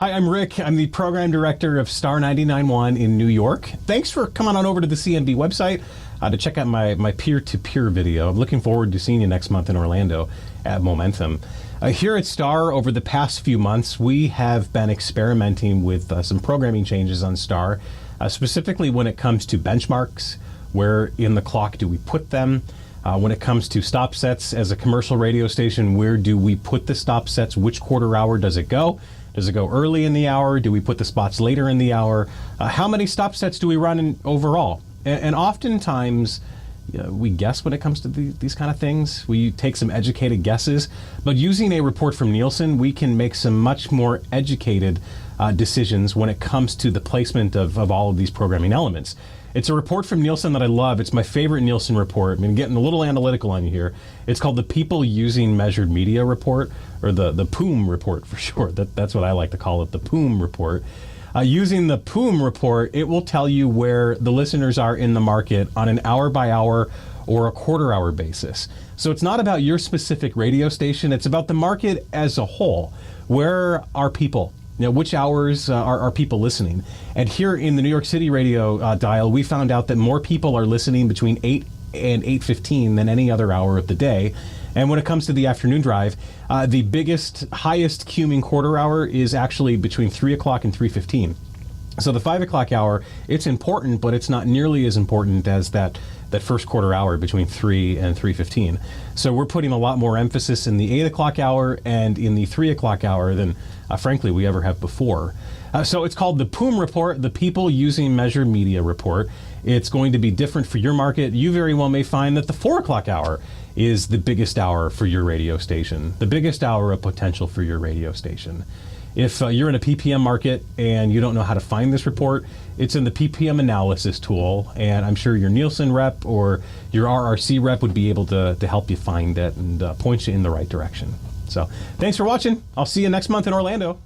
Hi, I'm Rick. I'm the program director of Star 99.1 in New York. Thanks for coming on over to the CNB website to check out my peer-to-peer video. I'm looking forward to seeing you next month in Orlando at Momentum. Here at Star, over the past few months, we have been experimenting with some programming changes on Star, specifically when it comes to benchmarks. Where in the clock do we put them? When it comes to stop sets as a commercial radio station, where do we put the stop sets? Which quarter hour does it go? Does it go early in the hour? Do we put the spots later in the hour? How many stop sets do we run in overall? And oftentimes, we guess when it comes to these kind of things. We take some educated guesses. But using a report from Nielsen, we can make some much more educated decisions when it comes to the placement of all of these programming elements. It's a report from Nielsen that I love. It's my favorite Nielsen report. I mean, getting a little analytical on you here. It's called the People Using Measured Media Report, or the POUM Report for short. That's what I like to call it, the POUM Report. Using the POUM Report, it will tell you where the listeners are in the market on an hour-by-hour or a quarter-hour basis. So it's not about your specific radio station. It's about the market as a whole. Where are people? Which hours are people listening? And here in the New York City radio dial, we found out that more people are listening between 8 and 8:15 than any other hour of the day. And when it comes to the afternoon drive, the biggest, highest cuming quarter hour is actually between 3 o'clock and 3:15. So the 5 o'clock hour, it's important, but it's not nearly as important as that first quarter hour between 3 and 3:15. So we're putting a lot more emphasis in the 8 o'clock hour and in the 3 o'clock hour than, frankly, we ever have before. So it's called the POUM Report, the People Using Measured Media Report. It's going to be different for your market. You very well may find that the 4 o'clock hour is the biggest hour for your radio station, the biggest hour of potential for your radio station. If you're in a PPM market and you don't know how to find this report, it's in the PPM analysis tool, and I'm sure your Nielsen rep or your RRC rep would be able to help you find it and point you in the right direction. So thanks for watching. I'll see you next month in Orlando.